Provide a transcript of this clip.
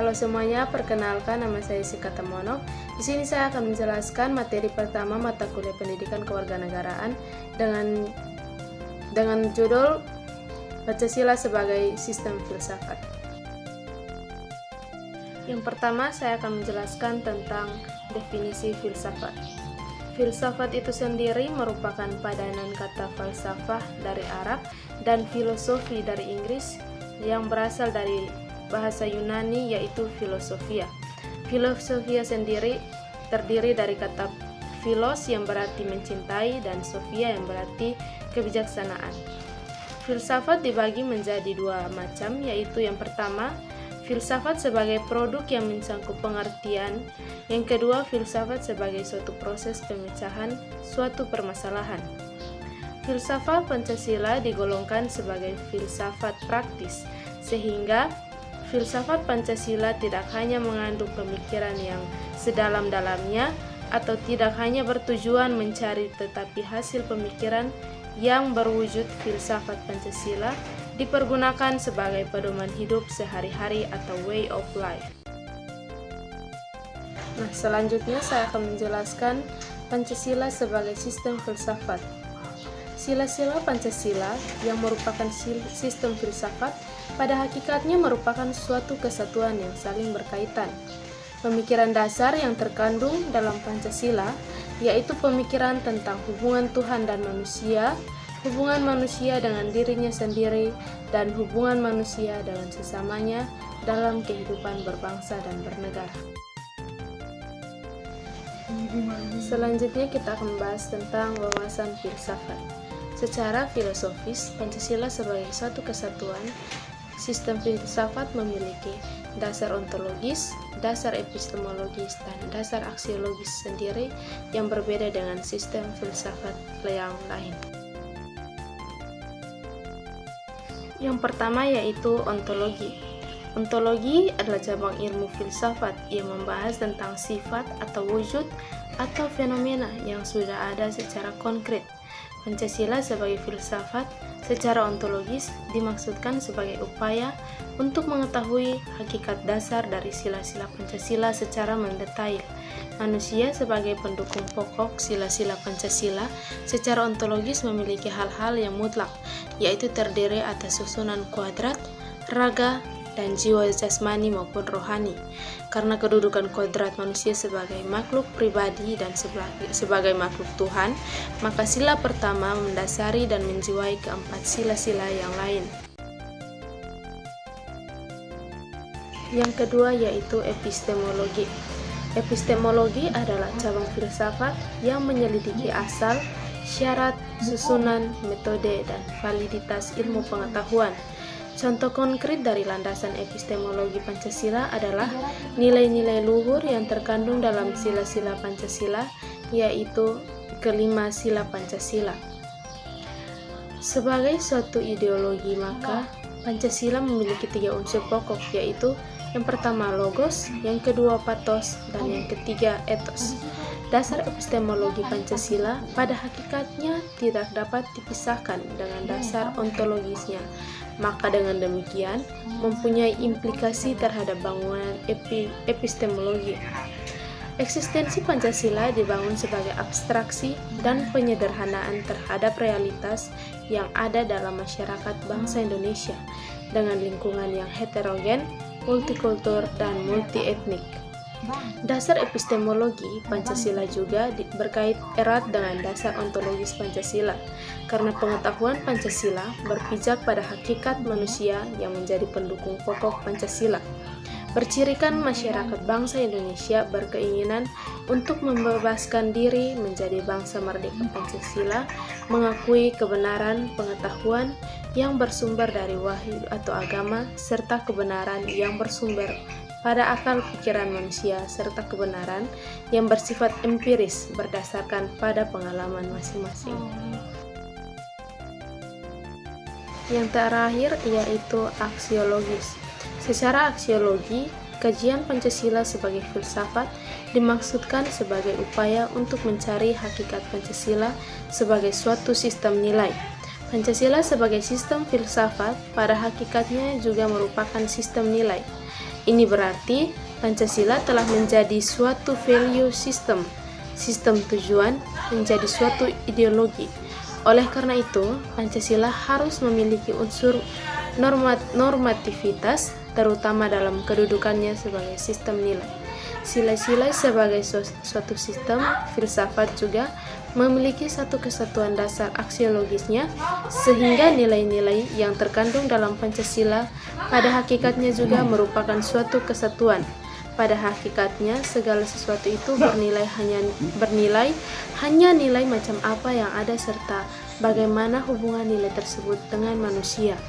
Halo semuanya, perkenalkan nama saya Sika Tamono. Di sini saya akan menjelaskan materi pertama mata kuliah Pendidikan Kewarganegaraan dengan judul Pancasila sebagai Sistem Filsafat. Yang pertama, saya akan menjelaskan tentang definisi filsafat. Filsafat itu sendiri merupakan padanan kata falsafah dari Arab dan filosofi dari Inggris yang berasal dari bahasa Yunani yaitu filosofia. Filosofia sendiri terdiri dari kata philos yang berarti mencintai dan sophia yang berarti kebijaksanaan. Filsafat dibagi menjadi dua macam, yaitu yang pertama, filsafat sebagai produk yang mencangkup pengertian. Yang kedua, filsafat sebagai suatu proses pemecahan suatu permasalahan. Filsafat Pancasila digolongkan sebagai filsafat praktis, sehingga filsafat Pancasila tidak hanya mengandung pemikiran yang sedalam-dalamnya atau tidak hanya bertujuan mencari, tetapi hasil pemikiran yang berwujud filsafat Pancasila dipergunakan sebagai pedoman hidup sehari-hari atau way of life. Nah, selanjutnya saya akan menjelaskan Pancasila sebagai sistem filsafat. Sila-sila Pancasila yang merupakan sistem filsafat pada hakikatnya merupakan suatu kesatuan yang saling berkaitan. Pemikiran dasar yang terkandung dalam Pancasila yaitu pemikiran tentang hubungan Tuhan dan manusia, hubungan manusia dengan dirinya sendiri, dan hubungan manusia dengan sesamanya dalam kehidupan berbangsa dan bernegara. Selanjutnya kita akan membahas tentang wawasan filsafat. Secara filosofis, Pancasila sebagai suatu kesatuan, sistem filsafat memiliki dasar ontologis, dasar epistemologis, dan dasar aksiologis sendiri yang berbeda dengan sistem filsafat yang lain. Yang pertama yaitu ontologi. Ontologi adalah cabang ilmu filsafat yang membahas tentang sifat atau wujud atau fenomena yang sudah ada secara konkret. Pancasila sebagai filsafat secara ontologis dimaksudkan sebagai upaya untuk mengetahui hakikat dasar dari sila-sila Pancasila secara mendetail. Manusia sebagai pendukung pokok sila-sila Pancasila secara ontologis memiliki hal-hal yang mutlak, yaitu terdiri atas susunan kuadrat, raga, dan jiwa jasmani maupun rohani. Karena kedudukan kodrat manusia sebagai makhluk pribadi dan sebagai makhluk Tuhan, maka sila pertama mendasari dan menjiwai keempat sila-sila yang lain. Yang kedua yaitu epistemologi. Epistemologi adalah cabang filsafat yang menyelidiki asal, syarat, susunan, metode, dan validitas ilmu pengetahuan. Contoh konkret dari landasan epistemologi Pancasila adalah nilai-nilai luhur yang terkandung dalam sila-sila Pancasila, yaitu kelima sila Pancasila. Sebagai suatu ideologi, maka Pancasila memiliki tiga unsur pokok, yaitu yang pertama logos, yang kedua pathos, dan yang ketiga ethos. Dasar epistemologi Pancasila pada hakikatnya tidak dapat dipisahkan dengan dasar ontologisnya. Maka dengan demikian mempunyai implikasi terhadap bangunan epistemologi. Eksistensi Pancasila dibangun sebagai abstraksi dan penyederhanaan terhadap realitas yang ada dalam masyarakat bangsa Indonesia dengan lingkungan yang heterogen, multikultur, dan multietnik. Dasar epistemologi Pancasila juga berkait erat dengan dasar ontologis Pancasila, karena pengetahuan Pancasila berpijak pada hakikat manusia yang menjadi pendukung pokok Pancasila. Bercirikan masyarakat bangsa Indonesia berkeinginan untuk membebaskan diri menjadi bangsa merdeka Pancasila, mengakui kebenaran pengetahuan yang bersumber dari wahyu atau agama, serta kebenaran yang bersumber pada akal pikiran manusia, serta kebenaran yang bersifat empiris berdasarkan pada pengalaman masing-masing. Yang terakhir yaitu aksiologis. Secara aksiologi, kajian Pancasila sebagai filsafat dimaksudkan sebagai upaya untuk mencari hakikat Pancasila sebagai suatu sistem nilai. Pancasila sebagai sistem filsafat pada hakikatnya juga merupakan sistem nilai. Ini berarti Pancasila telah menjadi suatu value system, sistem tujuan menjadi suatu ideologi. Oleh karena itu, Pancasila harus memiliki unsur normativitas, terutama dalam kedudukannya sebagai sistem nilai. Sila-sila sebagai suatu sistem filsafat juga memiliki satu kesatuan dasar aksiologisnya, sehingga nilai-nilai yang terkandung dalam Pancasila pada hakikatnya juga merupakan suatu kesatuan. Pada hakikatnya, segala sesuatu itu bernilai hanya nilai macam apa yang ada serta bagaimana hubungan nilai tersebut dengan manusia.